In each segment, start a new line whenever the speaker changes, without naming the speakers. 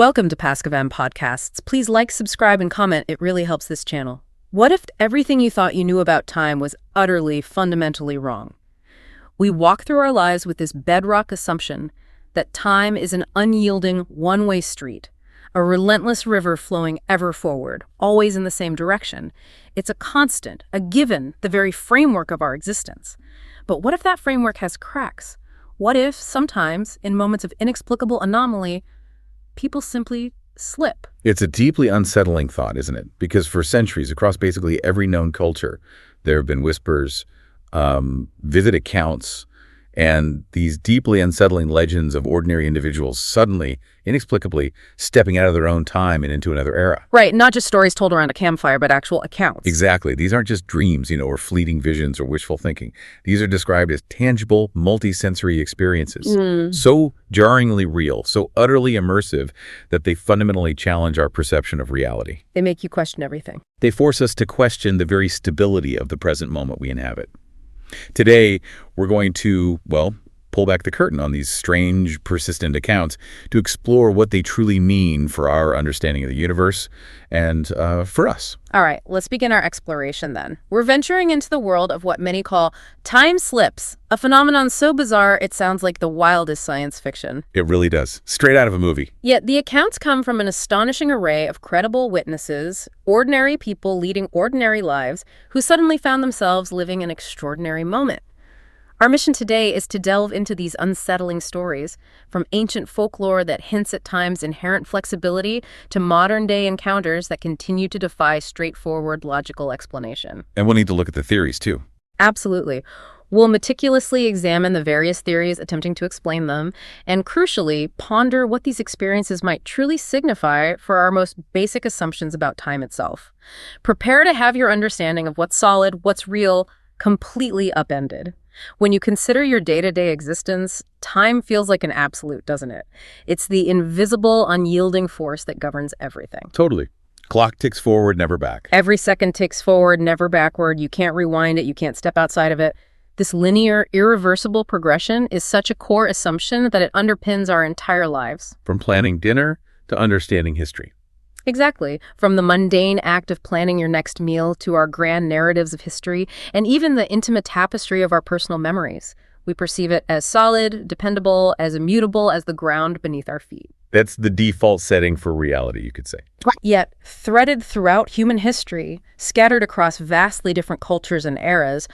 Welcome to Paskvan Podcasts. Please like, subscribe, and comment. It really helps this channel. What if everything you thought you knew about time was utterly, fundamentally wrong? We walk through our lives with this bedrock assumption that time is an unyielding, one-way street, a relentless river flowing ever forward, always in the same direction. It's a constant, a given, the very framework of our existence. But what if that framework has cracks? What if, sometimes, in moments of inexplicable anomaly, people simply slip?
It's a deeply unsettling thought, isn't it? Because for centuries, across basically every known culture, there have been whispers, vivid accounts, and these deeply unsettling legends of ordinary individuals suddenly, inexplicably, stepping out of their own time and into another era.
Right, not just stories told around a campfire, but actual accounts.
Exactly. These aren't just dreams, or fleeting visions or wishful thinking. These are described as tangible, multisensory experiences. So jarringly real, so utterly immersive that they fundamentally challenge our perception of reality.
They make you question everything.
They force us to question the very stability of the present moment we inhabit. Today, we're going to, pull back the curtain on these strange, persistent accounts to explore what they truly mean for our understanding of the universe and for us.
All right, let's begin our exploration then. We're venturing into the world of what many call time slips, a phenomenon so bizarre it sounds like the wildest science fiction.
It really does. Straight out of a movie.
Yet the accounts come from an astonishing array of credible witnesses, ordinary people leading ordinary lives who suddenly found themselves living an extraordinary moment. Our mission today is to delve into these unsettling stories, from ancient folklore that hints at time's inherent flexibility to modern-day encounters that continue to defy straightforward logical explanation.
And we'll need to look at the theories, too.
Absolutely. We'll meticulously examine the various theories attempting to explain them, and crucially, ponder what these experiences might truly signify for our most basic assumptions about time itself. Prepare to have your understanding of what's solid, what's real, completely upended. When you consider your day-to-day existence, time feels like an absolute, doesn't it? It's the invisible, unyielding force that governs everything.
Totally. Clock ticks forward, never back.
Every second ticks forward, never backward. You can't rewind it. You can't step outside of it. This linear, irreversible progression is such a core assumption that it underpins our entire lives.
From planning dinner to understanding history.
Exactly. From the mundane act of planning your next meal to our grand narratives of history, and even the intimate tapestry of our personal memories. We perceive it as solid, dependable, as immutable as the ground beneath our feet.
That's the default setting for reality, you could say.
Yet, threaded throughout human history, scattered across vastly different cultures and eras,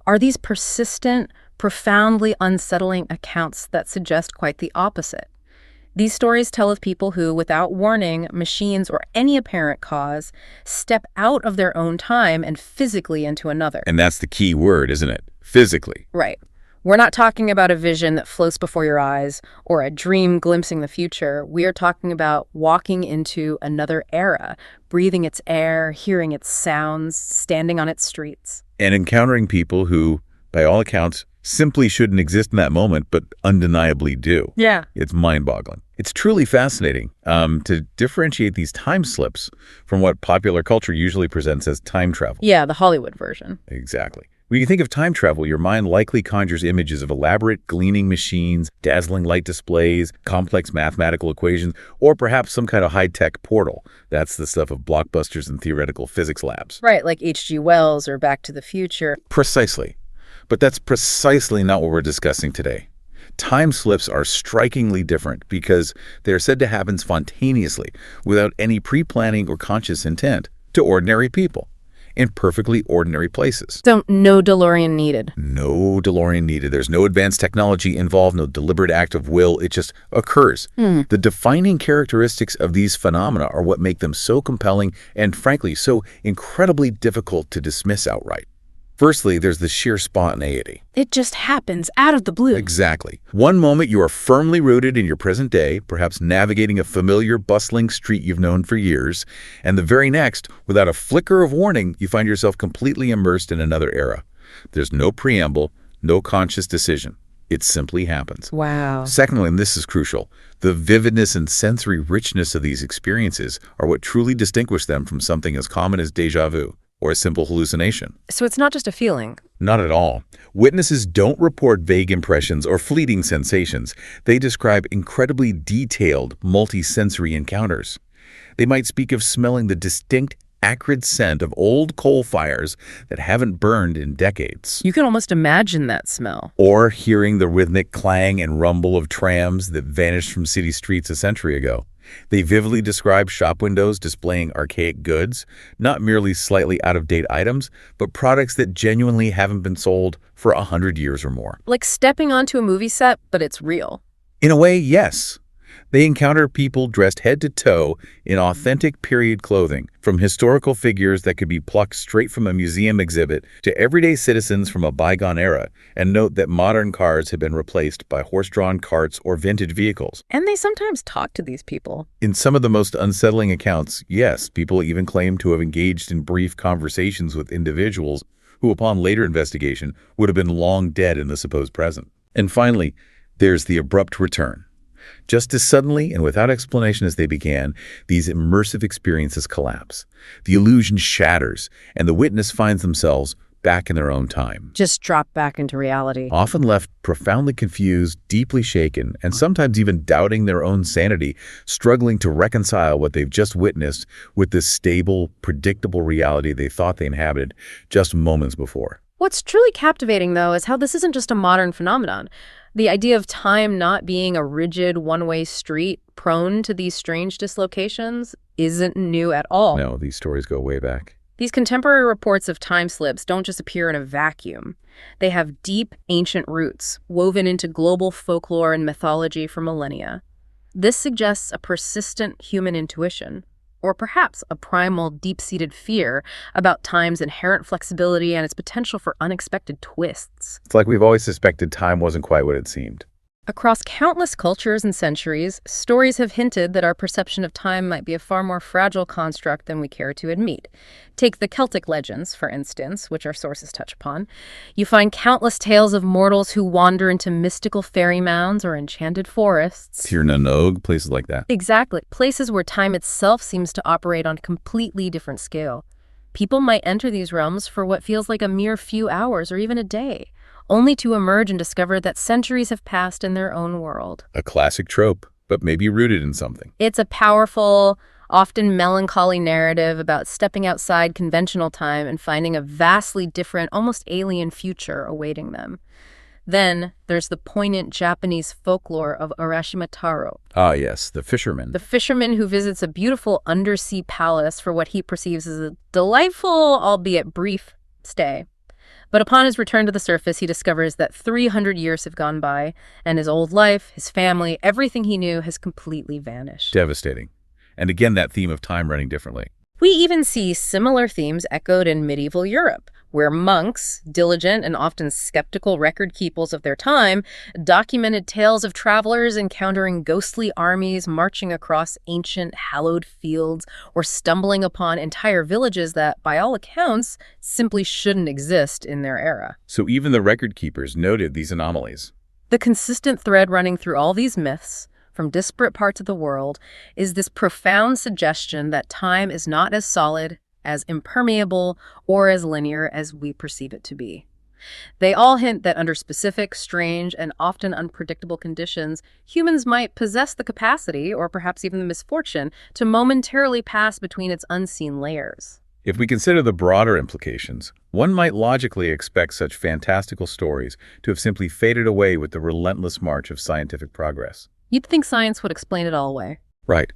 are these persistent, profoundly unsettling accounts that suggest quite the opposite. These stories tell of people who, without warning, machines, or any apparent cause, step out of their own time and physically into another.
And that's the key word, isn't it? Physically.
Right. We're not talking about a vision that floats before your eyes or a dream glimpsing the future. We are talking about walking into another era, breathing its air, hearing its sounds, standing on its streets.
And encountering people who, by all accounts, simply shouldn't exist in that moment, but undeniably do.
Yeah.
It's mind-boggling. It's truly fascinating to differentiate these time slips from what popular culture usually presents as time travel.
Yeah, the Hollywood version.
Exactly. When you think of time travel, your mind likely conjures images of elaborate gleaming machines, dazzling light displays, complex mathematical equations, or perhaps some kind of high-tech portal. That's the stuff of blockbusters and theoretical physics labs.
Right, like H.G. Wells or Back to the Future.
Precisely. But that's precisely not what we're discussing today. Time slips are strikingly different because they're said to happen spontaneously, without any pre-planning or conscious intent, to ordinary people, in perfectly ordinary places.
So no DeLorean needed.
No DeLorean needed. There's no advanced technology involved, no deliberate act of will. It just occurs. The defining characteristics of these phenomena are what make them so compelling and, frankly, so incredibly difficult to dismiss outright. Firstly, there's the sheer spontaneity.
It just happens out of the blue.
Exactly. One moment you are firmly rooted in your present day, perhaps navigating a familiar, bustling street you've known for years, and the very next, without a flicker of warning, you find yourself completely immersed in another era. There's no preamble, no conscious decision. It simply happens.
Wow.
Secondly, and this is crucial, the vividness and sensory richness of these experiences are what truly distinguish them from something as common as déjà vu or a simple hallucination.
So it's not just a feeling.
Not at all. Witnesses don't report vague impressions or fleeting sensations. They describe incredibly detailed, multi-sensory encounters. They might speak of smelling the distinct, acrid scent of old coal fires that haven't burned in decades.
You can almost imagine that smell.
Or hearing the rhythmic clang and rumble of trams that vanished from city streets a century ago. They vividly describe shop windows displaying archaic goods, not merely slightly out-of-date items, but products that genuinely haven't been sold for 100 years or more.
Like stepping onto a movie set, but it's real.
In a way, yes. They encounter people dressed head to toe in authentic period clothing, from historical figures that could be plucked straight from a museum exhibit to everyday citizens from a bygone era, and note that modern cars have been replaced by horse-drawn carts or vintage vehicles.
And they sometimes talk to these people.
In some of the most unsettling accounts, yes, people even claim to have engaged in brief conversations with individuals who, upon later investigation, would have been long dead in the supposed present. And finally, there's the abrupt return. Just as suddenly and without explanation as they began, these immersive experiences collapse. The illusion shatters, and the witness finds themselves back in their own time.
Just drop back into reality.
Often left profoundly confused, deeply shaken, and sometimes even doubting their own sanity, struggling to reconcile what they've just witnessed with this stable, predictable reality they thought they inhabited just moments before.
What's truly captivating, though, is how this isn't just a modern phenomenon. The idea of time not being a rigid one-way street prone to these strange dislocations isn't new at all.
No, these stories go way back.
These contemporary reports of time slips don't just appear in a vacuum. They have deep, ancient roots, woven into global folklore and mythology for millennia. This suggests a persistent human intuition, or perhaps a primal, deep-seated fear about time's inherent flexibility and its potential for unexpected twists.
It's like we've always suspected time wasn't quite what it seemed.
Across countless cultures and centuries, stories have hinted that our perception of time might be a far more fragile construct than we care to admit. Take the Celtic legends, for instance, which our sources touch upon. You find countless tales of mortals who wander into mystical fairy mounds or enchanted forests.
Tir na Nog, places like that.
Exactly. Places where time itself seems to operate on a completely different scale. People might enter these realms for what feels like a mere few hours or even a day, only to emerge and discover that centuries have passed in their own world.
A classic trope, but maybe rooted in something.
It's a powerful, often melancholy narrative about stepping outside conventional time and finding a vastly different, almost alien future awaiting them. Then there's the poignant Japanese folklore of Urashima Taro.
Ah, yes, the fisherman.
The fisherman who visits a beautiful undersea palace for what he perceives as a delightful, albeit brief, stay. But upon his return to the surface, he discovers that 300 years have gone by, and his old life, his family, everything he knew has completely vanished.
Devastating. And again, that theme of time running differently.
We even see similar themes echoed in medieval Europe, where monks, diligent and often skeptical record keepers of their time, documented tales of travelers encountering ghostly armies marching across ancient hallowed fields or stumbling upon entire villages that, by all accounts, simply shouldn't exist in their era.
So even the record keepers noted these anomalies.
The consistent thread running through all these myths, from disparate parts of the world, is this profound suggestion that time is not as solid, as impermeable, or as linear as we perceive it to be. They all hint that under specific, strange, and often unpredictable conditions, humans might possess the capacity, or perhaps even the misfortune, to momentarily pass between its unseen layers.
If we consider the broader implications, one might logically expect such fantastical stories to have simply faded away with the relentless march of scientific progress.
You'd think science would explain it all away.
Right.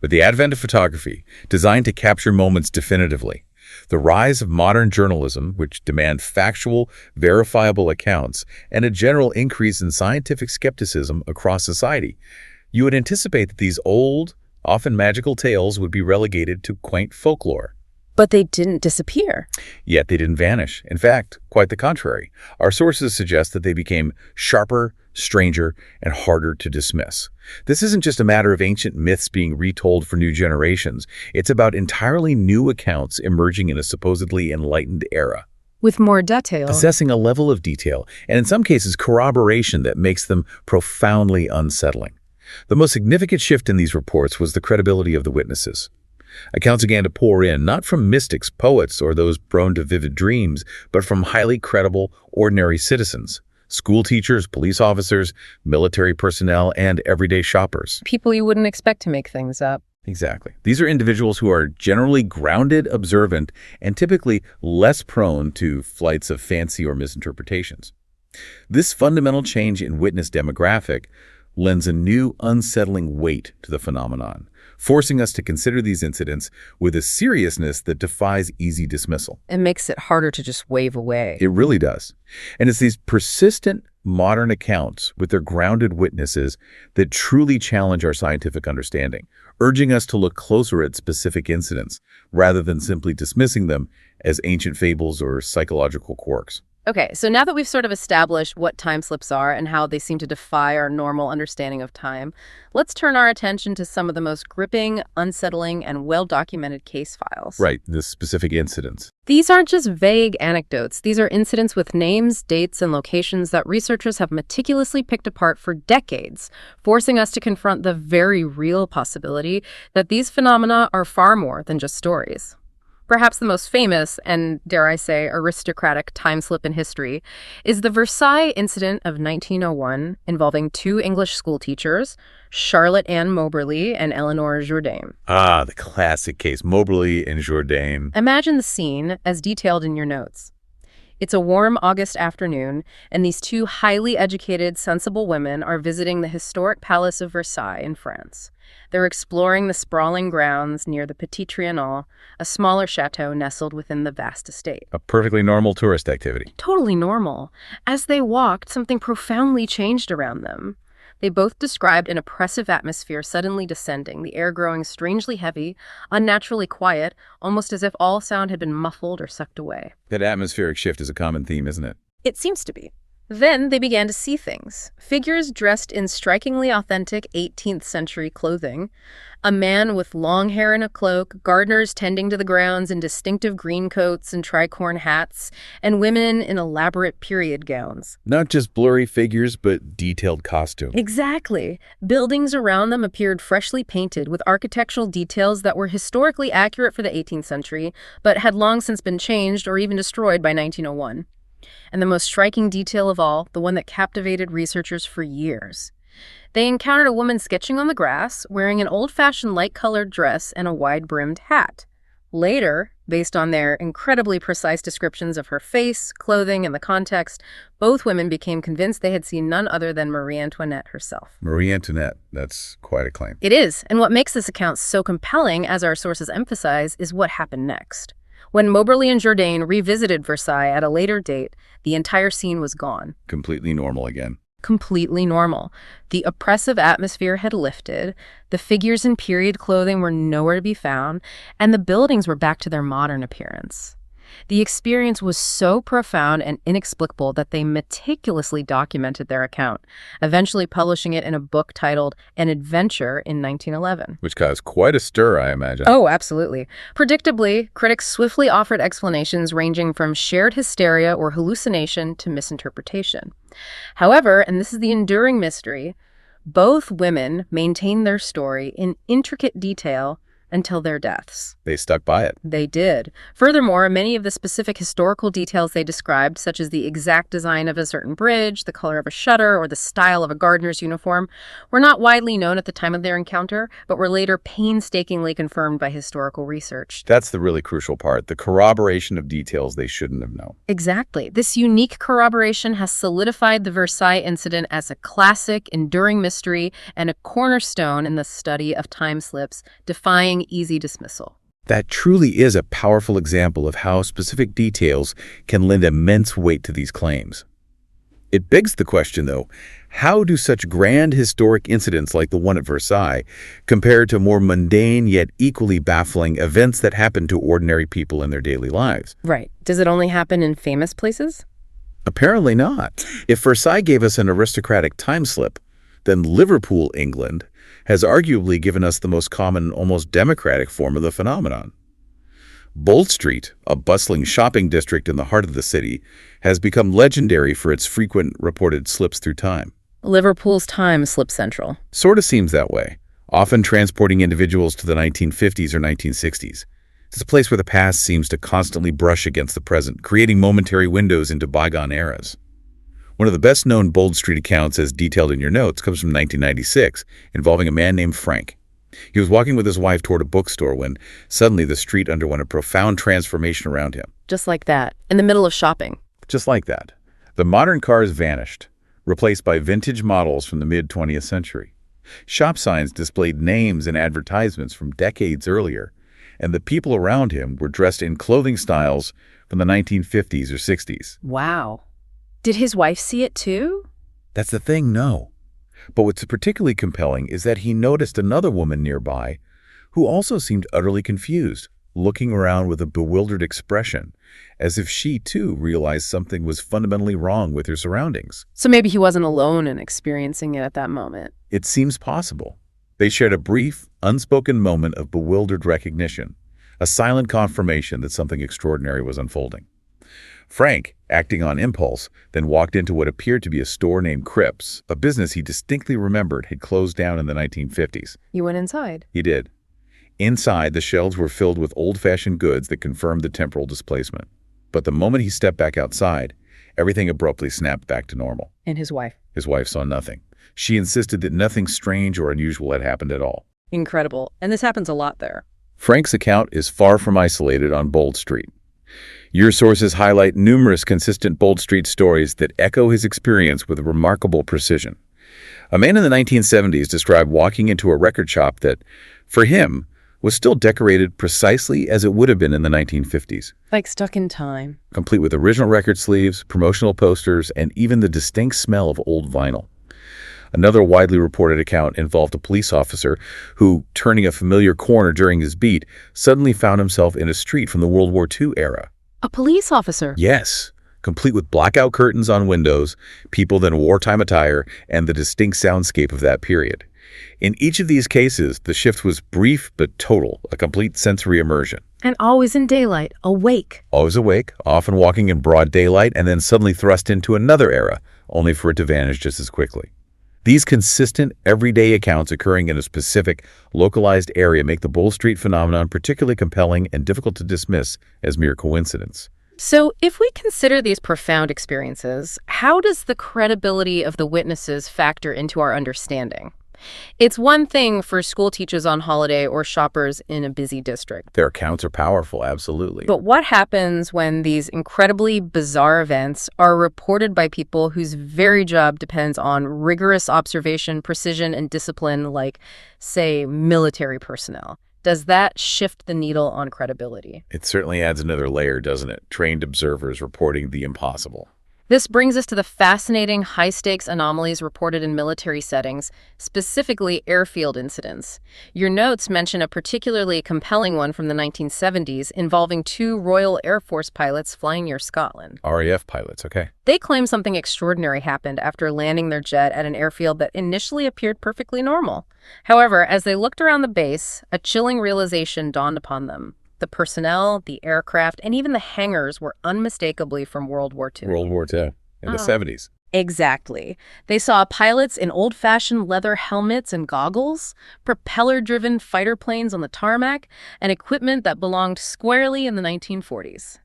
With the advent of photography, designed to capture moments definitively, the rise of modern journalism, which demand factual, verifiable accounts, and a general increase in scientific skepticism across society, you would anticipate that these old, often magical tales would be relegated to quaint folklore.
But they didn't disappear.
Yet they didn't vanish. In fact, quite the contrary. Our sources suggest that they became sharper, stranger, and harder to dismiss. This isn't just a matter of ancient myths being retold for new generations. It's about entirely new accounts emerging in a supposedly enlightened era,
with more detail,
possessing a level of detail, and in some cases corroboration that makes them profoundly unsettling. The most significant shift in these reports was the credibility of the witnesses. Accounts began to pour in, not from mystics, poets, or those prone to vivid dreams, but from highly credible, ordinary citizens. School teachers, police officers, military personnel, and everyday shoppers.
People you wouldn't expect to make things up.
Exactly. These are individuals who are generally grounded, observant, and typically less prone to flights of fancy or misinterpretations. This fundamental change in witness demographic lends a new, unsettling weight to the phenomenon, forcing us to consider these incidents with a seriousness that defies easy dismissal.
It makes it harder to just wave away.
It really does. And it's these persistent modern accounts with their grounded witnesses that truly challenge our scientific understanding, urging us to look closer at specific incidents rather than simply dismissing them as ancient fables or psychological quirks.
Okay, so now that we've sort of established what time slips are and how they seem to defy our normal understanding of time, let's turn our attention to some of the most gripping, unsettling, and well-documented case files.
Right, the specific incidents.
These aren't just vague anecdotes. These are incidents with names, dates, and locations that researchers have meticulously picked apart for decades, forcing us to confront the very real possibility that these phenomena are far more than just stories. Perhaps the most famous and, dare I say, aristocratic time slip in history is the Versailles incident of 1901 involving two English schoolteachers, Charlotte Ann Moberly and Eleanor Jourdain.
Ah, the classic case, Moberly and Jourdain.
Imagine the scene as detailed in your notes. It's a warm August afternoon, and these two highly educated, sensible women are visiting the historic Palace of Versailles in France. They're exploring the sprawling grounds near the Petit Trianon, a smaller chateau nestled within the vast estate.
A perfectly normal tourist activity.
Totally normal. As they walked, something profoundly changed around them. They both described an oppressive atmosphere suddenly descending, the air growing strangely heavy, unnaturally quiet, almost as if all sound had been muffled or sucked away.
That atmospheric shift is a common theme, isn't it?
It seems to be. Then they began to see things. Figures dressed in strikingly authentic 18th century clothing, a man with long hair and a cloak, gardeners tending to the grounds in distinctive green coats and tricorn hats, and women in elaborate period gowns.
Not just blurry figures, but detailed costumes.
Exactly. Buildings around them appeared freshly painted with architectural details that were historically accurate for the 18th century, but had long since been changed or even destroyed by 1901. And the most striking detail of all, the one that captivated researchers for years. They encountered a woman sketching on the grass, wearing an old-fashioned light-colored dress and a wide-brimmed hat. Later, based on their incredibly precise descriptions of her face, clothing, and the context, both women became convinced they had seen none other than Marie Antoinette herself.
Marie Antoinette, that's quite a claim.
It is, and what makes this account so compelling, as our sources emphasize, is what happened next. When Moberly and Jourdain revisited Versailles at a later date, the entire scene was gone.
Completely normal again.
Completely normal. The oppressive atmosphere had lifted, the figures in period clothing were nowhere to be found, and the buildings were back to their modern appearance. The experience was so profound and inexplicable that they meticulously documented their account, eventually publishing it in a book titled An Adventure in 1911.
Which caused quite a stir, I imagine.
Oh, absolutely. Predictably, critics swiftly offered explanations ranging from shared hysteria or hallucination to misinterpretation. However, and this is the enduring mystery, both women maintained their story in intricate detail until their deaths.
They stuck by it.
They did. Furthermore, many of the specific historical details they described, such as the exact design of a certain bridge, the color of a shutter, or the style of a gardener's uniform, were not widely known at the time of their encounter, but were later painstakingly confirmed by historical research.
That's the really crucial part, the corroboration of details they shouldn't have known.
Exactly. This unique corroboration has solidified the Versailles incident as a classic, enduring mystery and a cornerstone in the study of time slips, defying easy dismissal.
That truly is a powerful example of how specific details can lend immense weight to these claims. It begs the question, though, how do such grand historic incidents like the one at Versailles compare to more mundane yet equally baffling events that happen to ordinary people in their daily lives?
Right. Does it only happen in famous places?
Apparently not. If Versailles gave us an aristocratic time slip, then Liverpool, England, has arguably given us the most common, almost democratic form of the phenomenon. Bold Street, a bustling shopping district in the heart of the city, has become legendary for its frequent reported slips through time.
Liverpool's time slip central.
Sort of seems that way. often transporting individuals to the 1950s or 1960s. It's a place where the past seems to constantly brush against the present, creating momentary windows into bygone eras. One of the best-known Bold Street accounts, as detailed in your notes, comes from 1996, involving a man named Frank. He was walking with his wife toward a bookstore when suddenly the street underwent a profound transformation around him.
Just like that, in the middle of shopping.
Just like that. The modern cars vanished, replaced by vintage models from the mid-20th century. Shop signs displayed names and advertisements from decades earlier, and the people around him were dressed in clothing styles from the 1950s or 60s.
Wow. Did his wife see it too?
That's the thing, no. But what's particularly compelling is that he noticed another woman nearby who also seemed utterly confused, looking around with a bewildered expression, as if she too realized something was fundamentally wrong with her surroundings.
So maybe he wasn't alone in experiencing it at that moment.
It seems possible. They shared a brief, unspoken moment of bewildered recognition, a silent confirmation that something extraordinary was unfolding. Frank, acting on impulse, then walked into what appeared to be a store named Cripps, a business he distinctly remembered had closed down in the 1950s.
You went inside?
He did. Inside, the shelves were filled with old-fashioned goods that confirmed the temporal displacement. But the moment he stepped back outside, everything abruptly snapped back to normal.
And his wife?
His wife saw nothing. She insisted that nothing strange or unusual had happened at all.
Incredible. And this happens a lot there.
Frank's account is far from isolated on Bold Street. Your sources highlight numerous consistent Bold Street stories that echo his experience with remarkable precision. A man in the 1970s described walking into a record shop that, for him, was still decorated precisely as it would have been in the 1950s.
Like stuck in time.
Complete with original record sleeves, promotional posters, and even the distinct smell of old vinyl. Another widely reported account involved a police officer who, turning a familiar corner during his beat, suddenly found himself in a street from the World War II era.
A police officer?
Yes, complete with blackout curtains on windows, people in wartime attire, and the distinct soundscape of that period. In each of these cases, the shift was brief but total, a complete sensory immersion.
And always in daylight, awake.
Always awake, often walking in broad daylight, and then suddenly thrust into another era, only for it to vanish just as quickly. These consistent, everyday accounts occurring in a specific, localized area make the Bold Street phenomenon particularly compelling and difficult to dismiss as mere coincidence.
So, if we consider these profound experiences, how does the credibility of the witnesses factor into our understanding? It's one thing for school teachers on holiday or shoppers in a busy district.
Their accounts are powerful, absolutely.
But what happens when these incredibly bizarre events are reported by people whose very job depends on rigorous observation, precision, and discipline, like, say, military personnel? Does that shift the needle on credibility?
It certainly adds another layer, doesn't it? Trained observers reporting the impossible.
This brings us to the fascinating high-stakes anomalies reported in military settings, specifically airfield incidents. Your notes mention a particularly compelling one from the 1970s involving two Royal Air Force pilots flying near Scotland.
RAF pilots, okay.
They claim something extraordinary happened after landing their jet at an airfield that initially appeared perfectly normal. However, as they looked around the base, a chilling realization dawned upon them. The personnel, the aircraft, and even the hangars were unmistakably from World War II.
World War II, in the 70s.
Exactly. They saw pilots in old-fashioned leather helmets and goggles, propeller-driven fighter planes on the tarmac, and equipment that belonged squarely in the 1940s.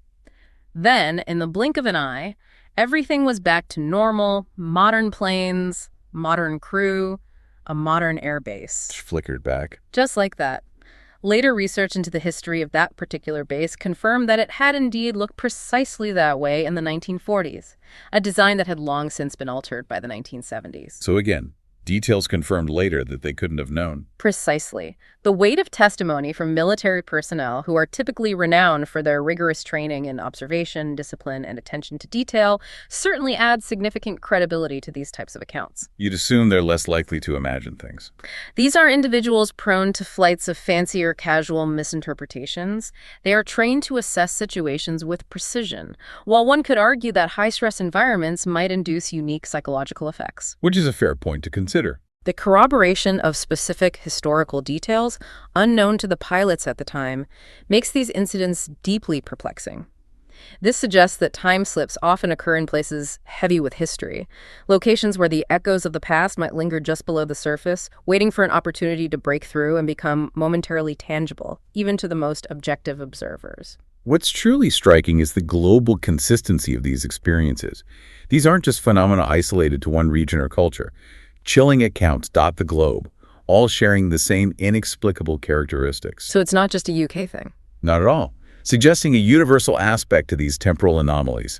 Then, in the blink of an eye, everything was back to normal: modern planes, modern crew, a modern airbase.
Flickered back.
Just like that. Later research into the history of that particular base confirmed that it had indeed looked precisely that way in the 1940s, a design that had long since been altered by the 1970s.
So again, details confirmed later that they couldn't have known.
Precisely. The weight of testimony from military personnel, who are typically renowned for their rigorous training in observation, discipline, and attention to detail, certainly adds significant credibility to these types of accounts.
You'd assume they're less likely to imagine things.
These are individuals prone to flights of fancy or casual misinterpretations. They are trained to assess situations with precision, while one could argue that high-stress environments might induce unique psychological effects.
Which is a fair point to consider.
The corroboration of specific historical details, unknown to the pilots at the time, makes these incidents deeply perplexing. This suggests that time slips often occur in places heavy with history, locations where the echoes of the past might linger just below the surface, waiting for an opportunity to break through and become momentarily tangible, even to the most objective observers.
What's truly striking is the global consistency of these experiences. These aren't just phenomena isolated to one region or culture. Chilling accounts dot the globe, all sharing the same inexplicable characteristics.
So it's not just a UK thing.
Not at all, suggesting a universal aspect to these temporal anomalies.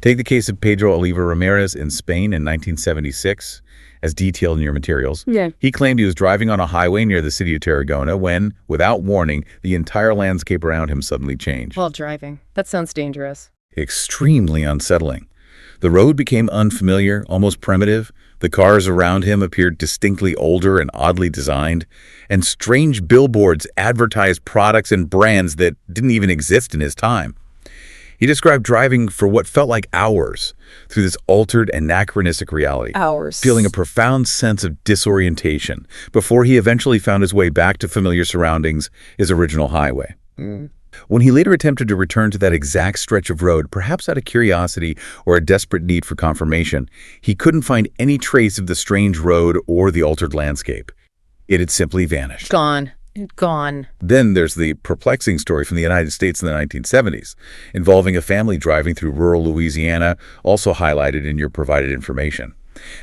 Take the case of Pedro Oliva Ramirez in Spain in 1976, as detailed in your materials.
Yeah.
He claimed he was driving on a highway near the city of Tarragona when, without warning, the entire landscape around him suddenly changed.
While driving. That sounds dangerous.
Extremely unsettling. The road became unfamiliar, almost primitive. The cars around him appeared distinctly older and oddly designed, and strange billboards advertised products and brands that didn't even exist in his time. He described driving for what felt like hours through this altered, anachronistic reality.
Hours.
Feeling a profound sense of disorientation before he eventually found his way back to familiar surroundings, his original highway. When he later attempted to return to that exact stretch of road, perhaps out of curiosity or a desperate need for confirmation, he couldn't find any trace of the strange road or the altered landscape. It had simply vanished.
Gone. Gone.
Then there's the perplexing story from the United States in the 1970s, involving a family driving through rural Louisiana, also highlighted in your provided information.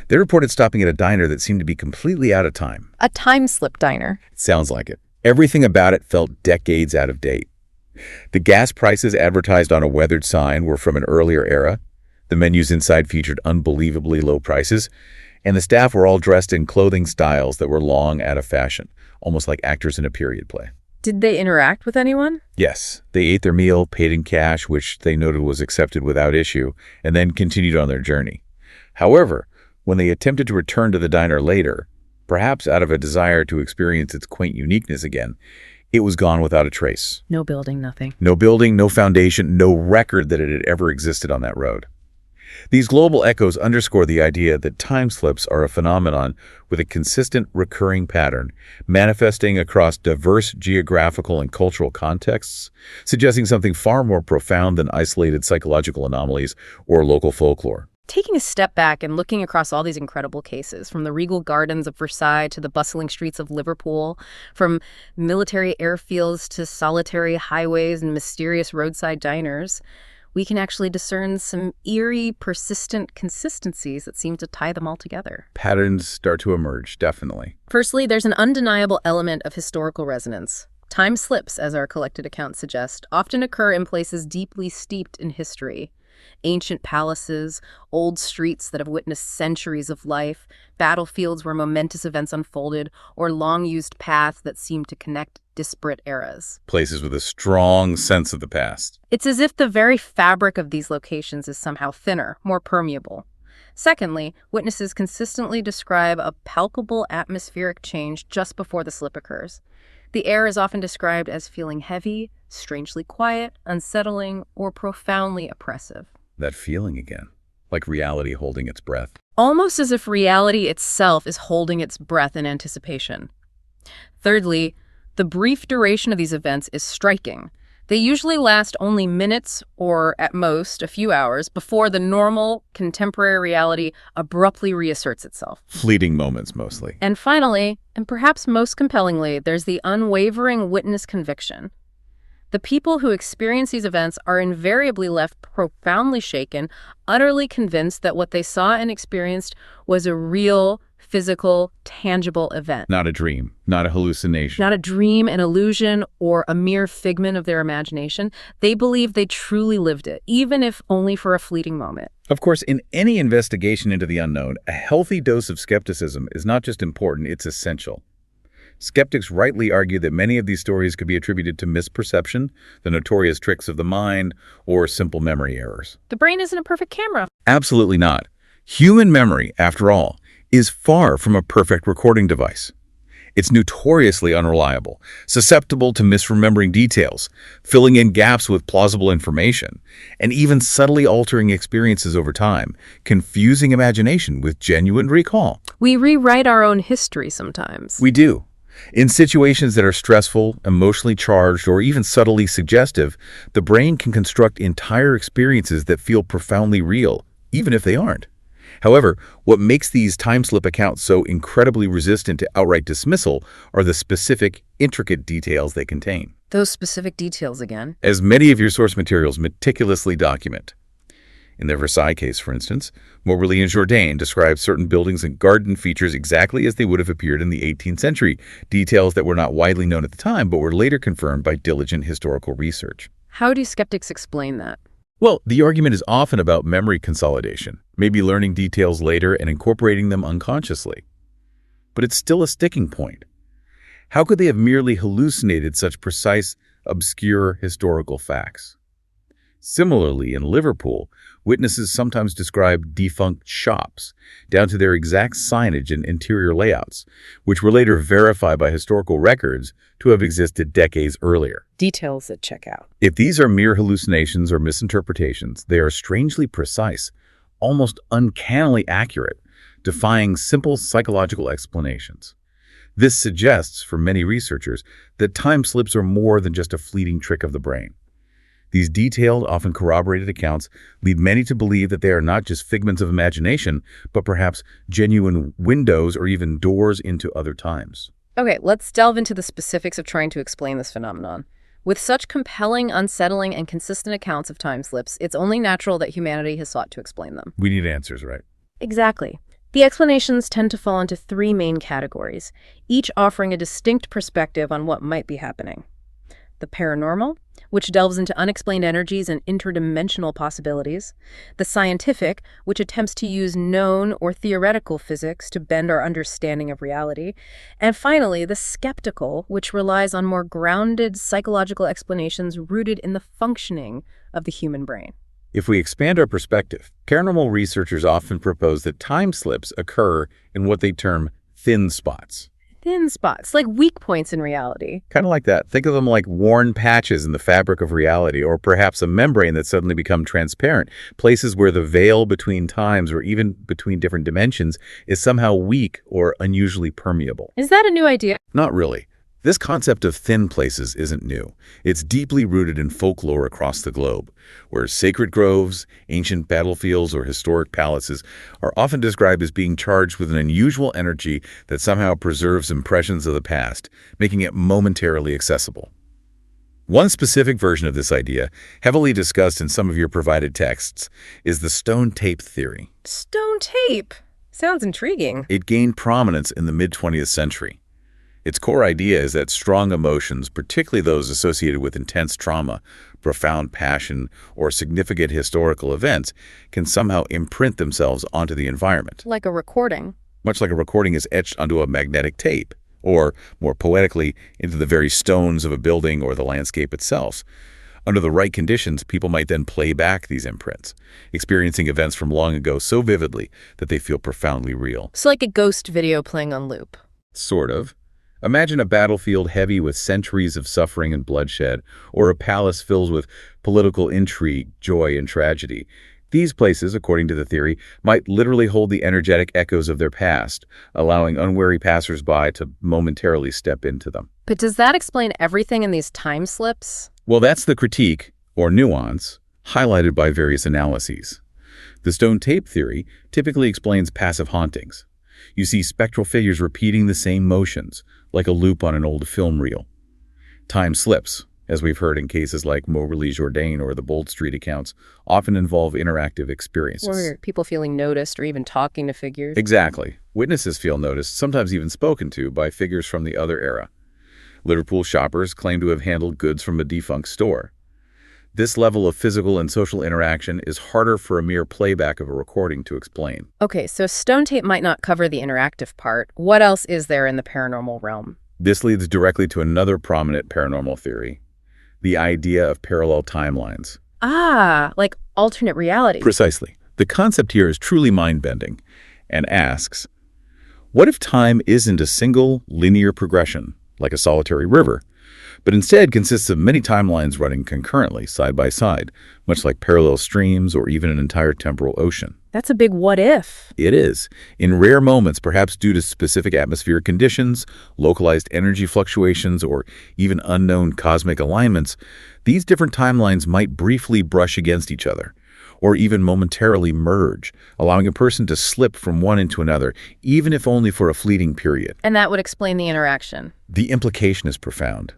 They reported stopping at a diner that seemed to be completely out of time.
A time slip diner.
It sounds like it. Everything about it felt decades out of date. The gas prices advertised on a weathered sign were from an earlier era. The menus inside featured unbelievably low prices, and the staff were all dressed in clothing styles that were long out of fashion, almost like actors in a period play.
Did they interact with anyone?
Yes, they ate their meal, paid in cash, which they noted was accepted without issue, and then continued on their journey. However, when they attempted to return to the diner later, perhaps out of a desire to experience its quaint uniqueness again, it was gone without a trace.
No building, nothing.
No building, no foundation, no record that it had ever existed on that road. These global echoes underscore the idea that time slips are a phenomenon with a consistent, recurring pattern, manifesting across diverse geographical and cultural contexts, suggesting something far more profound than isolated psychological anomalies or local folklore.
Taking a step back and looking across all these incredible cases, from the regal gardens of Versailles to the bustling streets of Liverpool, from military airfields to solitary highways and mysterious roadside diners, we can actually discern some eerie, persistent consistencies that seem to tie them all together.
Patterns start to emerge, definitely.
Firstly, there's an undeniable element of historical resonance. Time slips, as our collected accounts suggest, often occur in places deeply steeped in history. Ancient palaces, old streets that have witnessed centuries of life, battlefields where momentous events unfolded, or long-used paths that seem to connect disparate eras.
Places with a strong sense of the past.
It's as if the very fabric of these locations is somehow thinner, more permeable. Secondly, witnesses consistently describe a palpable atmospheric change just before the slip occurs. The air is often described as feeling heavy, strangely quiet, unsettling, or profoundly oppressive.
That feeling again, like reality holding its breath.
Almost as if reality itself is holding its breath in anticipation. Thirdly, the brief duration of these events is striking. They usually last only minutes or, at most, a few hours before the normal, contemporary reality abruptly reasserts itself.
Fleeting moments, mostly.
And finally, and perhaps most compellingly, there's the unwavering witness conviction. The people who experience these events are invariably left profoundly shaken, utterly convinced that what they saw and experienced was a real, physical, tangible event.
Not a dream, not a hallucination.
Not a dream, an illusion, or a mere figment of their imagination. They believe they truly lived it, even if only for a fleeting moment.
Of course, in any investigation into the unknown, a healthy dose of skepticism is not just important, it's essential. Skeptics rightly argue that many of these stories could be attributed to misperception, the notorious tricks of the mind, or simple memory errors.
The brain isn't a perfect camera.
Absolutely not. Human memory, after all, is far from a perfect recording device. It's notoriously unreliable, susceptible to misremembering details, filling in gaps with plausible information, and even subtly altering experiences over time, confusing imagination with genuine recall.
We rewrite our own history sometimes.
We do. In situations that are stressful, emotionally charged, or even subtly suggestive, the brain can construct entire experiences that feel profoundly real, even if they aren't. However, what makes these time slip accounts so incredibly resistant to outright dismissal are the specific, intricate details they contain.
Those specific details again.
As many of your source materials meticulously document. In the Versailles case, for instance, Marie Antoinette describes certain buildings and garden features exactly as they would have appeared in the 18th century, details that were not widely known at the time but were later confirmed by diligent historical research.
How do skeptics explain that?
Well, the argument is often about memory consolidation, maybe learning details later and incorporating them unconsciously. But it's still a sticking point. How could they have merely hallucinated such precise, obscure historical facts? Similarly, in Liverpool, witnesses sometimes describe defunct shops, down to their exact signage and interior layouts, which were later verified by historical records to have existed decades earlier.
Details that check out.
If these are mere hallucinations or misinterpretations, they are strangely precise, almost uncannily accurate, defying simple psychological explanations. This suggests, for many researchers, that time slips are more than just a fleeting trick of the brain. These detailed, often corroborated accounts lead many to believe that they are not just figments of imagination, but perhaps genuine windows or even doors into other times.
Okay, let's delve into the specifics of trying to explain this phenomenon. With such compelling, unsettling, and consistent accounts of time slips, it's only natural that humanity has sought to explain them.
We need answers, right?
Exactly. The explanations tend to fall into three main categories, each offering a distinct perspective on what might be happening. The paranormal, which delves into unexplained energies and interdimensional possibilities. The scientific, which attempts to use known or theoretical physics to bend our understanding of reality. And finally, the skeptical, which relies on more grounded psychological explanations rooted in the functioning of the human brain.
If we expand our perspective, paranormal researchers often propose that time slips occur in what they term thin spots.
Thin spots, like weak points in reality.
Kind of like that. Think of them like worn patches in the fabric of reality, or perhaps a membrane that suddenly become transparent, places where the veil between times or even between different dimensions is somehow weak or unusually permeable.
Is that a new idea?
Not really. This concept of thin places isn't new. It's deeply rooted in folklore across the globe, where sacred groves, ancient battlefields, or historic palaces are often described as being charged with an unusual energy that somehow preserves impressions of the past, making it momentarily accessible. One specific version of this idea, heavily discussed in some of your provided texts, is the stone tape theory.
Stone tape? Sounds intriguing.
It gained prominence in the mid-20th century. Its core idea is that strong emotions, particularly those associated with intense trauma, profound passion, or significant historical events, can somehow imprint themselves onto the environment.
Like a recording.
Much like a recording is etched onto a magnetic tape, or, more poetically, into the very stones of a building or the landscape itself. Under the right conditions, people might then play back these imprints, experiencing events from long ago so vividly that they feel profoundly real.
It's like a ghost video playing on loop.
Sort of. Imagine a battlefield heavy with centuries of suffering and bloodshed, or a palace filled with political intrigue, joy, and tragedy. These places, according to the theory, might literally hold the energetic echoes of their past, allowing unwary passers-by to momentarily step into them.
But does that explain everything in these time slips?
Well, that's the critique, or nuance, highlighted by various analyses. The stone tape theory typically explains passive hauntings. You see spectral figures repeating the same motions, like a loop on an old film reel. Time slips, as we've heard in cases like Marie Antoinette or the Bold Street accounts, often involve interactive experiences.
Or people feeling noticed or even talking to figures.
Exactly. Witnesses feel noticed, sometimes even spoken to, by figures from the other era. Liverpool shoppers claim to have handled goods from a defunct store. This level of physical and social interaction is harder for a mere playback of a recording to explain.
Okay, so stone tape might not cover the interactive part. What else is there in the paranormal realm?
This leads directly to another prominent paranormal theory, the idea of parallel timelines.
Ah, like alternate reality.
Precisely. The concept here is truly mind-bending and asks, what if time isn't a single linear progression, like a solitary river, but instead consists of many timelines running concurrently, side by side, much like parallel streams or even an entire temporal ocean.
That's a big what if.
It is. In rare moments, perhaps due to specific atmospheric conditions, localized energy fluctuations, or even unknown cosmic alignments, these different timelines might briefly brush against each other, or even momentarily merge, allowing a person to slip from one into another, even if only for a fleeting period.
And that would explain the interaction.
The implication is profound.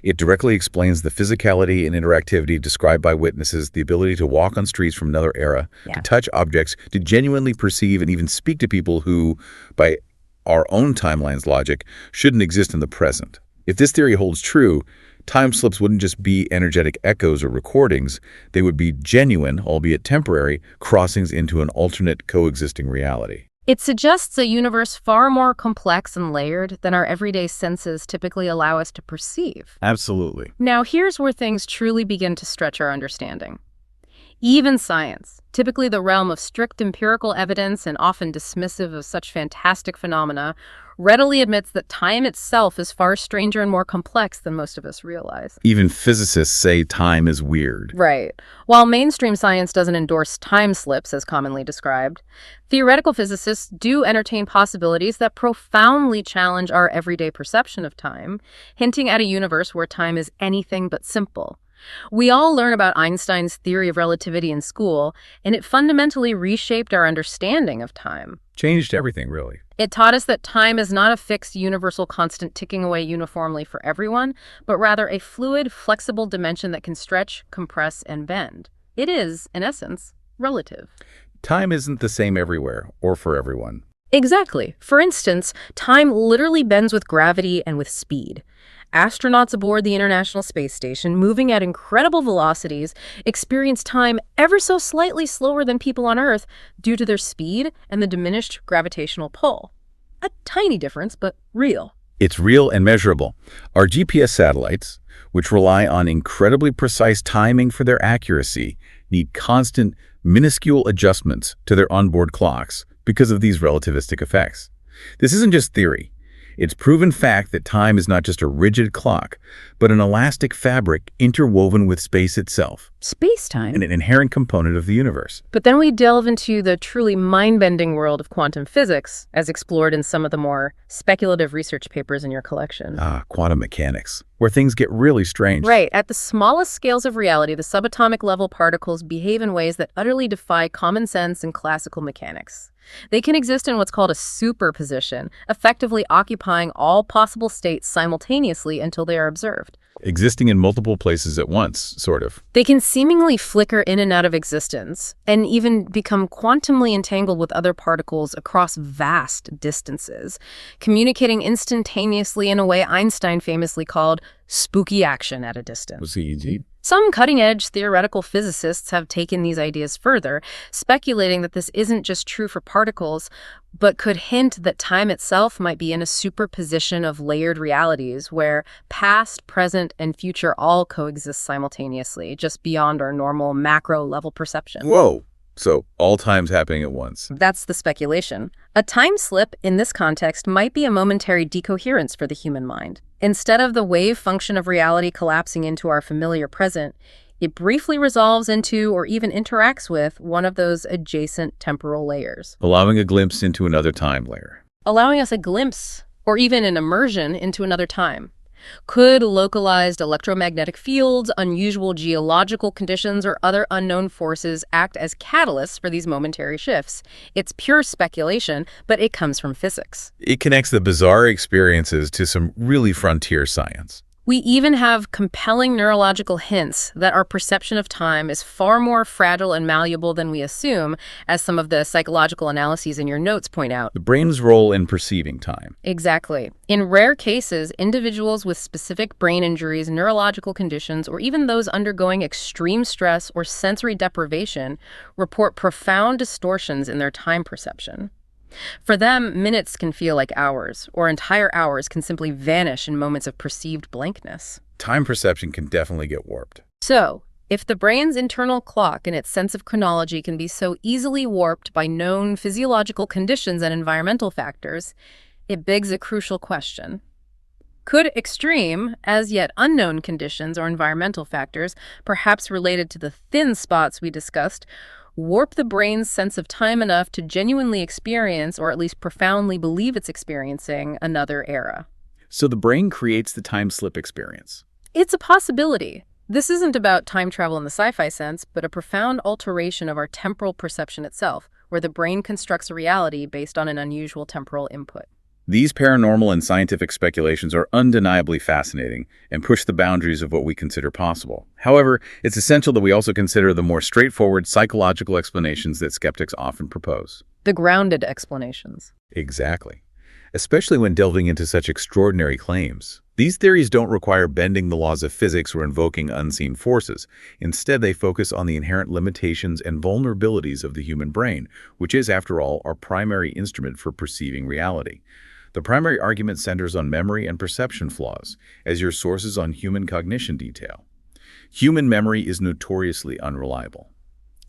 It directly explains the physicality and interactivity described by witnesses, the ability to walk on streets from another era, to touch objects, to genuinely perceive and even speak to people who, by our own timeline's logic, shouldn't exist in the present. If this theory holds true, time slips wouldn't just be energetic echoes or recordings, they would be genuine, albeit temporary, crossings into an alternate coexisting reality.
It suggests a universe far more complex and layered than our everyday senses typically allow us to perceive.
Absolutely.
Now, here's where things truly begin to stretch our understanding. Even science, typically the realm of strict empirical evidence and often dismissive of such fantastic phenomena, readily admits that time itself is far stranger and more complex than most of us realize.
Even physicists say time is weird.
Right. While mainstream science doesn't endorse time slips as commonly described, theoretical physicists do entertain possibilities that profoundly challenge our everyday perception of time, hinting at a universe where time is anything but simple. We all learn about Einstein's theory of relativity in school, and it fundamentally reshaped our understanding of time.
Changed everything, really.
It taught us that time is not a fixed, universal constant ticking away uniformly for everyone, but rather a fluid, flexible dimension that can stretch, compress, and bend. It is, in essence, relative.
Time isn't the same everywhere or for everyone.
Exactly. For instance, time literally bends with gravity and with speed. Astronauts aboard the International Space Station, moving at incredible velocities, experience time ever so slightly slower than people on Earth due to their speed and the diminished gravitational pull. A tiny difference, but real.
It's real and measurable. Our GPS satellites, which rely on incredibly precise timing for their accuracy, need constant, minuscule adjustments to their onboard clocks because of these relativistic effects. This isn't just theory. It's proven fact that time is not just a rigid clock, but an elastic fabric interwoven with space itself.
Space-time?
And an inherent component of the universe.
But then we delve into the truly mind-bending world of quantum physics, as explored in some of the more speculative research papers in your collection.
Quantum mechanics, where things get really strange.
Right. At the smallest scales of reality, the subatomic level particles behave in ways that utterly defy common sense and classical mechanics. They can exist in what's called a superposition, effectively occupying all possible states simultaneously until they are observed.
Existing in multiple places at once, sort of.
They can seemingly flicker in and out of existence, and even become quantumly entangled with other particles across vast distances, communicating instantaneously in a way Einstein famously called spooky action at a distance.
Was he indeed?
Some cutting-edge theoretical physicists have taken these ideas further, speculating that this isn't just true for particles, but could hint that time itself might be in a superposition of layered realities where past, present, and future all coexist simultaneously, just beyond our normal macro-level perception.
Whoa! So all time's happening at once.
That's the speculation. A time slip in this context might be a momentary decoherence for the human mind. Instead of the wave function of reality collapsing into our familiar present, it briefly resolves into or even interacts with one of those adjacent temporal layers,
Allowing a glimpse into another time layer.
allowing us a glimpse or even an immersion into another time. Could localized electromagnetic fields, unusual geological conditions, or other unknown forces act as catalysts for these momentary shifts? It's pure speculation, but it comes from physics.
It connects the bizarre experiences to some really frontier science.
We even have compelling neurological hints that our perception of time is far more fragile and malleable than we assume, as some of the psychological analyses in your notes point out.
The brain's role in perceiving time.
Exactly. In rare cases, individuals with specific brain injuries, neurological conditions, or even those undergoing extreme stress or sensory deprivation report profound distortions in their time perception. For them, minutes can feel like hours, or entire hours can simply vanish in moments of perceived blankness.
Time perception can definitely get warped.
So, if the brain's internal clock and its sense of chronology can be so easily warped by known physiological conditions and environmental factors, it begs a crucial question. Could extreme, as yet unknown conditions or environmental factors, perhaps related to the thin spots we discussed, warp the brain's sense of time enough to genuinely experience, or at least profoundly believe it's experiencing, another era?
So the brain creates the time slip experience.
It's a possibility. This isn't about time travel in the sci-fi sense, but a profound alteration of our temporal perception itself, where the brain constructs a reality based on an unusual temporal input.
These paranormal and scientific speculations are undeniably fascinating and push the boundaries of what we consider possible. However, it's essential that we also consider the more straightforward psychological explanations that skeptics often propose.
The grounded explanations.
Exactly. Especially when delving into such extraordinary claims. These theories don't require bending the laws of physics or invoking unseen forces. Instead, they focus on the inherent limitations and vulnerabilities of the human brain, which is, after all, our primary instrument for perceiving reality. The primary argument centers on memory and perception flaws, as your sources on human cognition detail. Human memory is notoriously unreliable.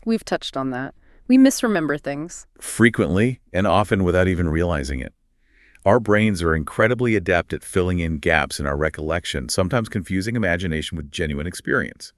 We've touched on that. We misremember things.
Frequently, and often without even realizing it. Our brains are incredibly adept at filling in gaps in our recollection, sometimes confusing imagination with genuine experience.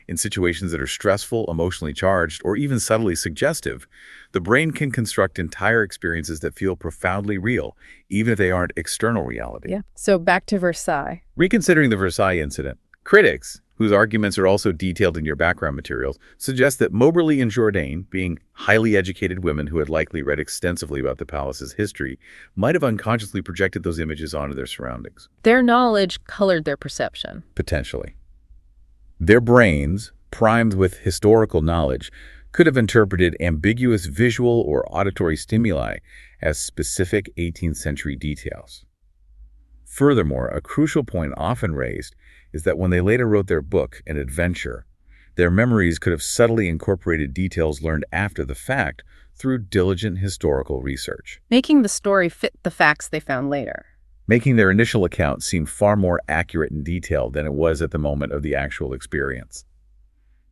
In situations that are stressful, emotionally charged, or even subtly suggestive, the brain can construct entire experiences that feel profoundly real, even if they aren't external reality.
Yeah. So back to Versailles.
Reconsidering the Versailles incident, critics, whose arguments are also detailed in your background materials, suggest that Moberly and Jourdain, being highly educated women who had likely read extensively about the palace's history, might have unconsciously projected those images onto their surroundings.
Their knowledge colored their perception.
Potentially. Their brains, primed with historical knowledge, could have interpreted ambiguous visual or auditory stimuli as specific 18th century details. Furthermore, a crucial point often raised is that when they later wrote their book, An Adventure, their memories could have subtly incorporated details learned after the fact through diligent historical research,
making the story fit the facts they found later.
Making their initial account seem far more accurate and detailed than it was at the moment of the actual experience.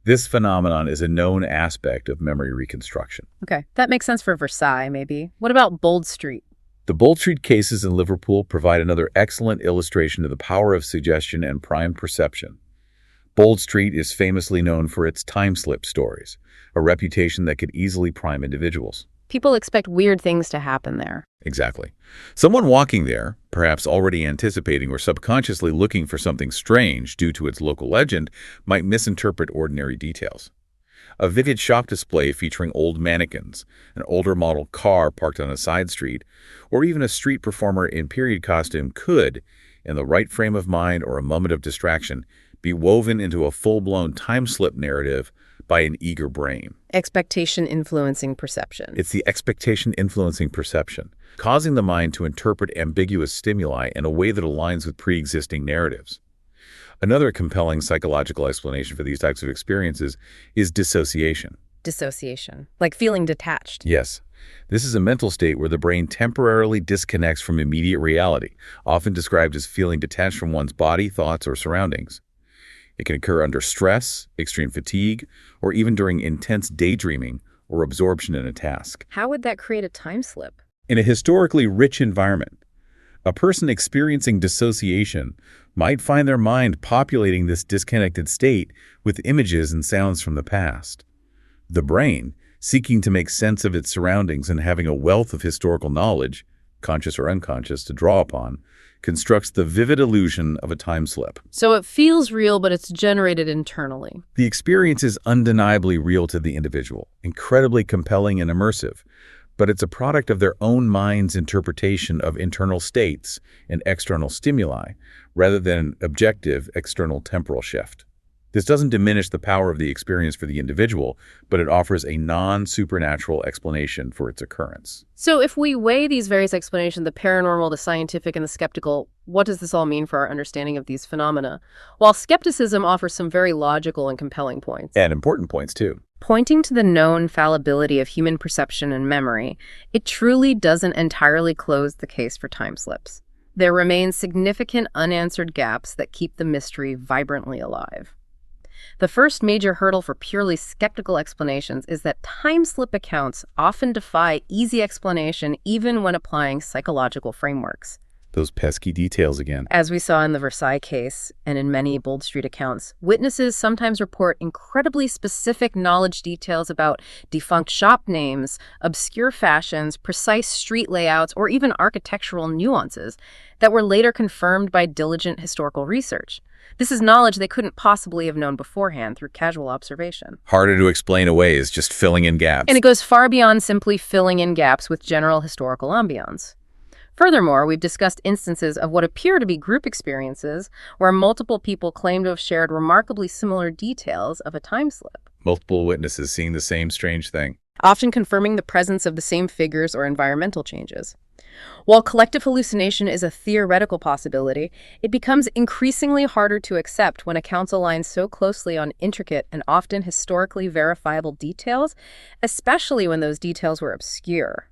This phenomenon is a known aspect of memory reconstruction.
Okay, that makes sense for Versailles, maybe. What about Bold Street?
The Bold Street cases in Liverpool provide another excellent illustration of the power of suggestion and primed perception. Bold Street is famously known for its time slip stories, a reputation that could easily prime individuals.
People expect weird things to happen there.
Exactly. Someone walking there, perhaps already anticipating or subconsciously looking for something strange due to its local legend, might misinterpret ordinary details. A vivid shop display featuring old mannequins, an older model car parked on a side street, or even a street performer in period costume could, in the right frame of mind or a moment of distraction, be woven into a full-blown time slip narrative by an eager brain.
Expectation influencing perception.
It's the expectation influencing perception, causing the mind to interpret ambiguous stimuli in a way that aligns with pre-existing narratives. Another compelling psychological explanation for these types of experiences is dissociation.
Dissociation, like feeling detached.
Yes. This is a mental state where the brain temporarily disconnects from immediate reality, often described as feeling detached from one's body, thoughts, or surroundings. It can occur under stress, extreme fatigue, or even during intense daydreaming or absorption in a task.
How would that create a time slip?
In a historically rich environment, a person experiencing dissociation might find their mind populating this disconnected state with images and sounds from the past. The brain, seeking to make sense of its surroundings and having a wealth of historical knowledge, conscious or unconscious, to draw upon, constructs the vivid illusion of a time slip.
So it feels real, but it's generated internally.
The experience is undeniably real to the individual, incredibly compelling and immersive, but it's a product of their own mind's interpretation of internal states and external stimuli, rather than an objective external temporal shift. This doesn't diminish the power of the experience for the individual, but it offers a non-supernatural explanation for its occurrence.
So if we weigh these various explanations, the paranormal, the scientific, and the skeptical, what does this all mean for our understanding of these phenomena? While skepticism offers some very logical and compelling points.
And important points, too.
Pointing to the known fallibility of human perception and memory, it truly doesn't entirely close the case for time slips. There remain significant unanswered gaps that keep the mystery vibrantly alive. The first major hurdle for purely skeptical explanations is that time slip accounts often defy easy explanation even when applying psychological frameworks.
Those pesky details again.
As we saw in the Versailles case and in many Bold Street accounts, witnesses sometimes report incredibly specific knowledge details about defunct shop names, obscure fashions, precise street layouts, or even architectural nuances that were later confirmed by diligent historical research. This is knowledge they couldn't possibly have known beforehand through casual observation.
Harder to explain away is just filling in gaps.
And it goes far beyond simply filling in gaps with general historical ambiance. Furthermore, we've discussed instances of what appear to be group experiences where multiple people claim to have shared remarkably similar details of a time slip.
Multiple witnesses seeing the same strange thing.
Often confirming the presence of the same figures or environmental changes. While collective hallucination is a theoretical possibility, it becomes increasingly harder to accept when accounts align so closely on intricate and often historically verifiable details, especially when those details were obscure.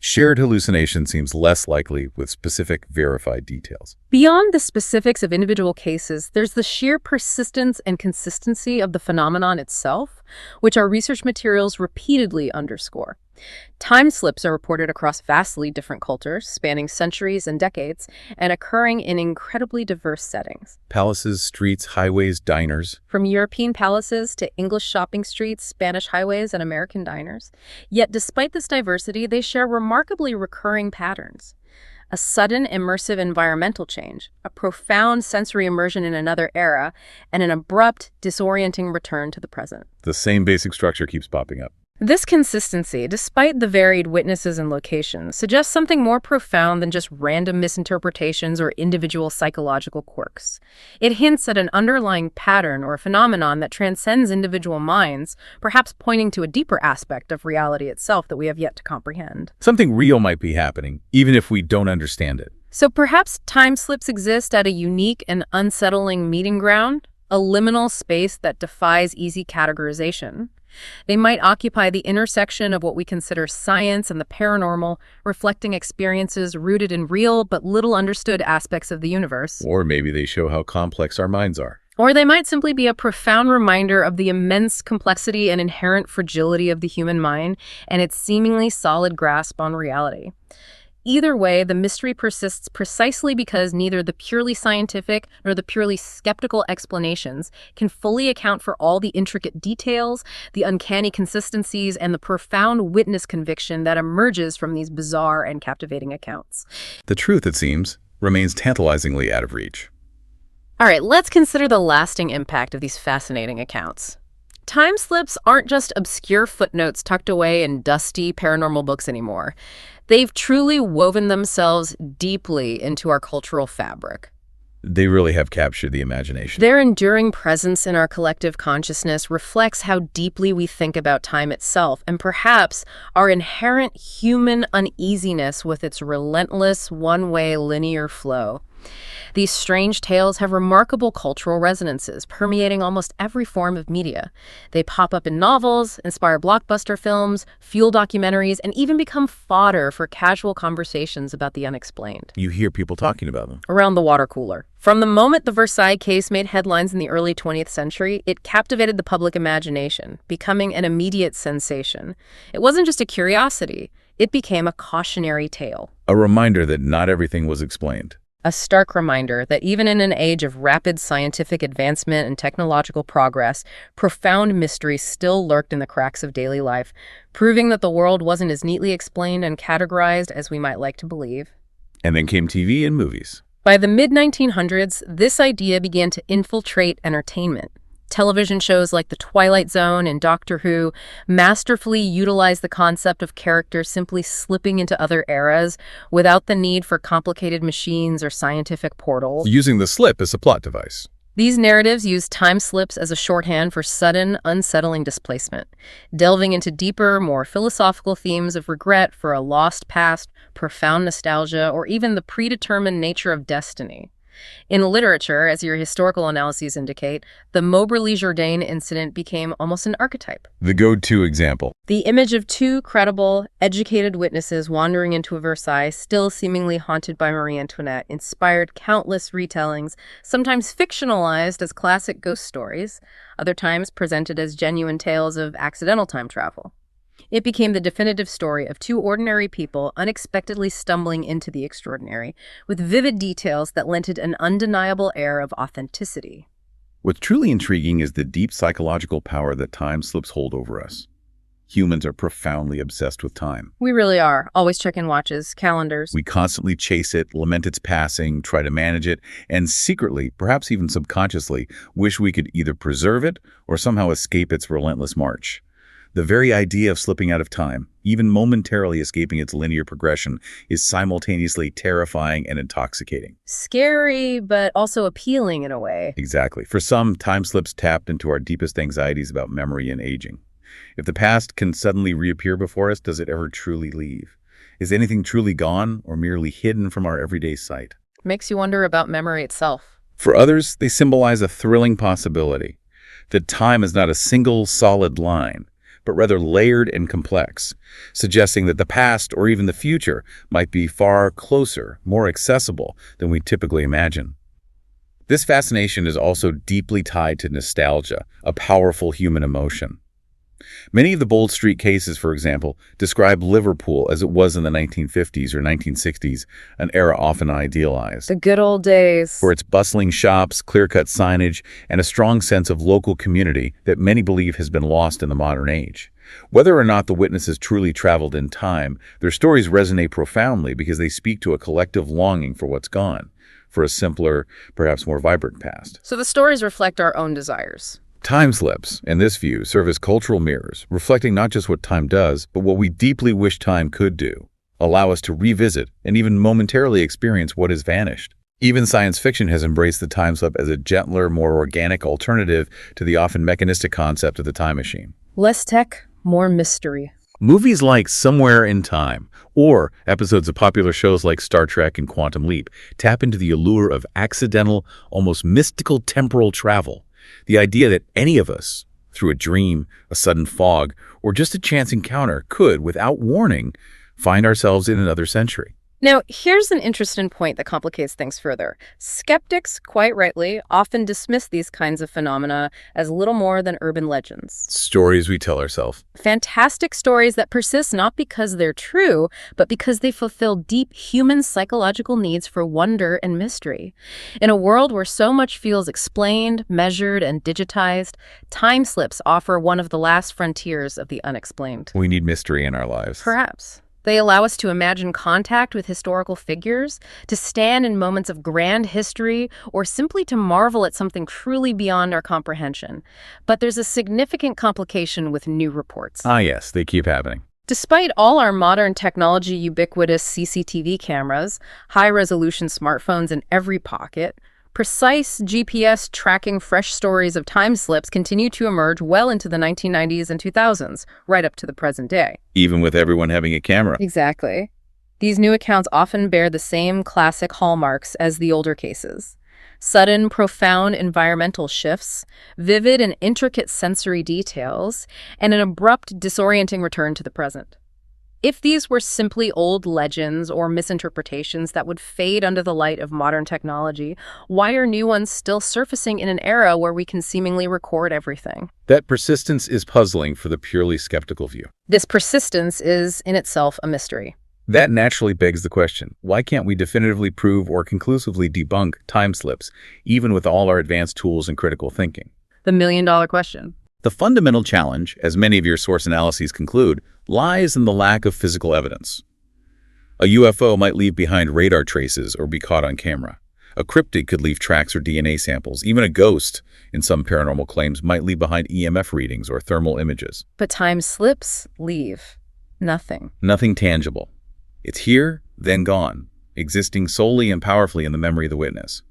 Shared hallucination seems less likely with specific, verified details.
Beyond the specifics of individual cases, there's the sheer persistence and consistency of the phenomenon itself, which our research materials repeatedly underscore. Time slips are reported across vastly different cultures, spanning centuries and decades, and occurring in incredibly diverse settings.
Palaces, streets, highways, diners.
From European palaces to English shopping streets, Spanish highways, and American diners. Yet despite this diversity, they share remarkably recurring patterns. A sudden immersive environmental change, a profound sensory immersion in another era, and an abrupt, disorienting return to the present.
The same basic structure keeps popping up.
This consistency, despite the varied witnesses and locations, suggests something more profound than just random misinterpretations or individual psychological quirks. It hints at an underlying pattern or phenomenon that transcends individual minds, perhaps pointing to a deeper aspect of reality itself that we have yet to comprehend.
Something real might be happening, even if we don't understand it.
So perhaps time slips exist at a unique and unsettling meeting ground, a liminal space that defies easy categorization. They might occupy the intersection of what we consider science and the paranormal, reflecting experiences rooted in real but little understood aspects of the universe.
Or maybe they show how complex our minds are.
Or they might simply be a profound reminder of the immense complexity and inherent fragility of the human mind and its seemingly solid grasp on reality. Either way, the mystery persists precisely because neither the purely scientific nor the purely skeptical explanations can fully account for all the intricate details, the uncanny consistencies, and the profound witness conviction that emerges from these bizarre and captivating accounts.
The truth, it seems, remains tantalizingly out of reach.
All right, let's consider the lasting impact of these fascinating accounts. Time slips aren't just obscure footnotes tucked away in dusty paranormal books anymore. They've truly woven themselves deeply into our cultural fabric.
They really have captured the imagination.
Their enduring presence in our collective consciousness reflects how deeply we think about time itself and perhaps our inherent human uneasiness with its relentless, one-way linear flow. These strange tales have remarkable cultural resonances, permeating almost every form of media. They pop up in novels, inspire blockbuster films, fuel documentaries, and even become fodder for casual conversations about the unexplained.
You hear people talking about them.
Around the water cooler. From the moment the Versailles case made headlines in the early 20th century, it captivated the public imagination, becoming an immediate sensation. It wasn't just a curiosity, it became a cautionary tale.
A reminder that not everything was explained.
A stark reminder that even in an age of rapid scientific advancement and technological progress, profound mysteries still lurked in the cracks of daily life, proving that the world wasn't as neatly explained and categorized as we might like to believe.
And then came TV and movies.
By the mid-1900s, this idea began to infiltrate entertainment. Television shows like The Twilight Zone and Doctor Who masterfully utilized the concept of characters simply slipping into other eras without the need for complicated machines or scientific portals.
Using the slip as a plot device.
These narratives use time slips as a shorthand for sudden, unsettling displacement, delving into deeper, more philosophical themes of regret for a lost past, profound nostalgia, or even the predetermined nature of destiny. In literature, as your historical analyses indicate, the Moberly-Jourdain incident became almost an archetype.
The go-to example.
The image of two credible, educated witnesses wandering into a Versailles, still seemingly haunted by Marie Antoinette, inspired countless retellings, sometimes fictionalized as classic ghost stories, other times presented as genuine tales of accidental time travel. It became the definitive story of two ordinary people unexpectedly stumbling into the extraordinary, with vivid details that lent it an undeniable air of authenticity.
What's truly intriguing is the deep psychological power that time slips hold over us. Humans are profoundly obsessed with time.
We really are. Always checking watches, calendars.
We constantly chase it, lament its passing, try to manage it, and secretly, perhaps even subconsciously, wish we could either preserve it or somehow escape its relentless march. The very idea of slipping out of time, even momentarily escaping its linear progression, is simultaneously terrifying and intoxicating.
Scary, but also appealing in a way.
Exactly. For some, time slips tapped into our deepest anxieties about memory and aging. If the past can suddenly reappear before us, does it ever truly leave? Is anything truly gone or merely hidden from our everyday sight?
Makes you wonder about memory itself.
For others, they symbolize a thrilling possibility, that time is not a single solid line, but rather layered and complex, suggesting that the past or even the future might be far closer, more accessible than we typically imagine. This fascination is also deeply tied to nostalgia, a powerful human emotion. Many of the Bold Street cases, for example, describe Liverpool as it was in the 1950s or 1960s, an era often idealized.
The good old days.
For its bustling shops, clear-cut signage, and a strong sense of local community that many believe has been lost in the modern age. Whether or not the witnesses truly traveled in time, their stories resonate profoundly because they speak to a collective longing for what's gone, for a simpler, perhaps more vibrant past.
So the stories reflect our own desires.
Time slips, in this view, serve as cultural mirrors, reflecting not just what time does, but what we deeply wish time could do, allow us to revisit and even momentarily experience what has vanished. Even science fiction has embraced the time slip as a gentler, more organic alternative to the often mechanistic concept of the time machine.
Less tech, more mystery.
Movies like Somewhere in Time, or episodes of popular shows like Star Trek and Quantum Leap, tap into the allure of accidental, almost mystical temporal travel. The idea that any of us, through a dream, a sudden fog, or just a chance encounter, could, without warning, find ourselves in another century.
Now, here's an interesting point that complicates things further. Skeptics, quite rightly, often dismiss these kinds of phenomena as little more than urban legends.
Stories we tell ourselves.
Fantastic stories that persist not because they're true, but because they fulfill deep human psychological needs for wonder and mystery. In a world where so much feels explained, measured, and digitized, time slips offer one of the last frontiers of the unexplained.
We need mystery in our lives.
Perhaps. They allow us to imagine contact with historical figures, to stand in moments of grand history, or simply to marvel at something truly beyond our comprehension. But there's a significant complication with new reports.
Ah, yes, they keep happening.
Despite all our modern technology, ubiquitous CCTV cameras, high-resolution smartphones in every pocket, precise GPS tracking fresh stories of time slips continue to emerge well into the 1990s and 2000s, right up to the present day.
Even with everyone having a camera.
Exactly. These new accounts often bear the same classic hallmarks as the older cases. Sudden, profound environmental shifts, vivid and intricate sensory details, and an abrupt, disorienting return to the present. If these were simply old legends or misinterpretations that would fade under the light of modern technology, why are new ones still surfacing in an era where we can seemingly record everything?
That persistence is puzzling for the purely skeptical view.
This persistence is, in itself, a mystery.
That naturally begs the question, why can't we definitively prove or conclusively debunk time slips, even with all our advanced tools and critical thinking?
The million-dollar question.
The fundamental challenge, as many of your source analyses conclude, lies in the lack of physical evidence. A UFO might leave behind radar traces or be caught on camera. A cryptid could leave tracks or DNA samples. Even a ghost, in some paranormal claims, might leave behind EMF readings or thermal images.
But time slips leave nothing.
Nothing tangible. It's here, then gone, existing solely and powerfully in the memory of the witness.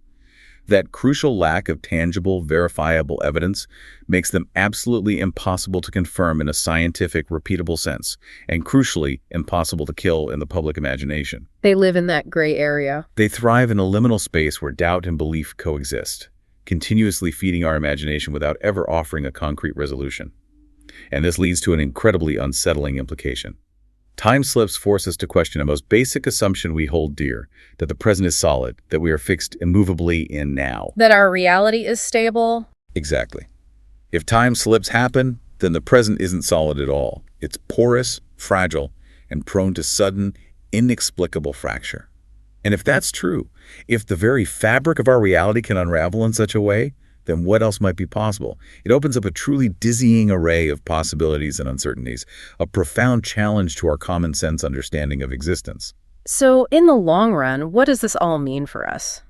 That crucial lack of tangible, verifiable evidence makes them absolutely impossible to confirm in a scientific, repeatable sense, and crucially, impossible to kill in the public imagination.
They live in that gray area.
They thrive in a liminal space where doubt and belief coexist, continuously feeding our imagination without ever offering a concrete resolution. And this leads to an incredibly unsettling implication. Time slips force us to question a most basic assumption we hold dear, that the present is solid, that we are fixed immovably in now.
That our reality is stable.
Exactly. If time slips happen, then the present isn't solid at all. It's porous, fragile, and prone to sudden, inexplicable fracture. And if that's true, if the very fabric of our reality can unravel in such a way, then what else might be possible? It opens up a truly dizzying array of possibilities and uncertainties, a profound challenge to our common sense understanding of existence.
So, in the long run, what does this all mean for us?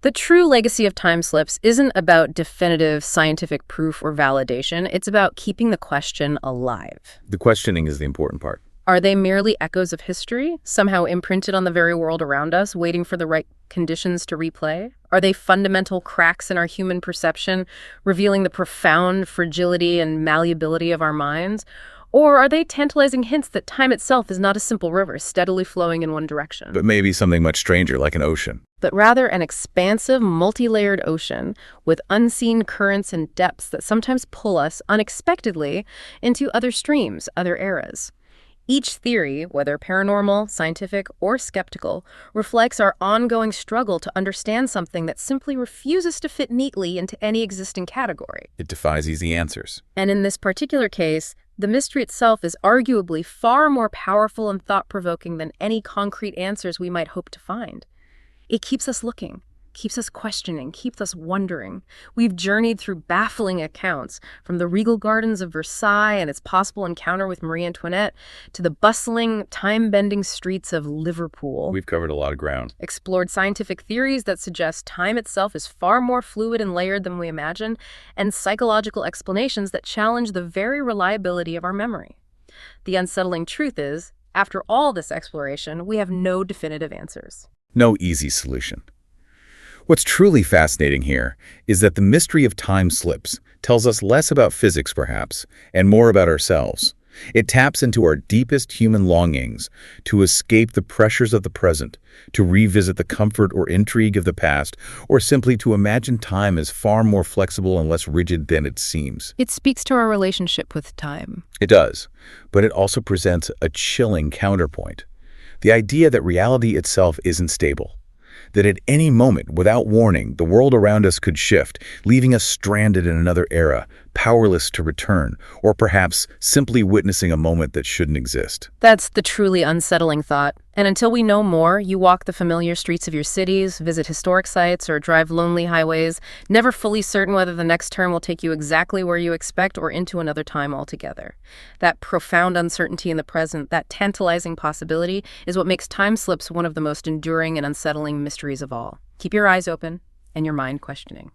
The true legacy of time slips isn't about definitive scientific proof or validation. It's about keeping the question alive.
The questioning is the important part.
Are they merely echoes of history, somehow imprinted on the very world around us, waiting for the right conditions to replay? Are they fundamental cracks in our human perception, revealing the profound fragility and malleability of our minds? Or are they tantalizing hints that time itself is not a simple river steadily flowing in one direction,
But maybe something much stranger, like an ocean.
but rather an expansive, multi-layered ocean with unseen currents and depths that sometimes pull us unexpectedly into other streams, other eras? Each theory, whether paranormal, scientific, or skeptical, reflects our ongoing struggle to understand something that simply refuses to fit neatly into any existing category.
It defies easy answers.
And in this particular case, the mystery itself is arguably far more powerful and thought-provoking than any concrete answers we might hope to find. It keeps us looking, keeps us questioning, keeps us wondering. We've journeyed through baffling accounts, from the regal gardens of Versailles and its possible encounter with Marie Antoinette, to the bustling, time-bending streets of Liverpool.
We've covered a lot of ground.
Explored scientific theories that suggest time itself is far more fluid and layered than we imagine, and psychological explanations that challenge the very reliability of our memory. The unsettling truth is, after all this exploration, we have no definitive answers.
No easy solution. What's truly fascinating here is that the mystery of time slips tells us less about physics, perhaps, and more about ourselves. It taps into our deepest human longings to escape the pressures of the present, to revisit the comfort or intrigue of the past, or simply to imagine time as far more flexible and less rigid than it seems.
It speaks to our relationship with time.
It does, but it also presents a chilling counterpoint. The idea that reality itself isn't stable. That at any moment, without warning, the world around us could shift, leaving us stranded in another era, powerless to return, or perhaps simply witnessing a moment that shouldn't exist.
That's the truly unsettling thought. And until we know more, you walk the familiar streets of your cities, visit historic sites, or drive lonely highways, never fully certain whether the next turn will take you exactly where you expect or into another time altogether. That profound uncertainty in the present, that tantalizing possibility, is what makes time slips one of the most enduring and unsettling mysteries of all. Keep your eyes open and your mind questioning.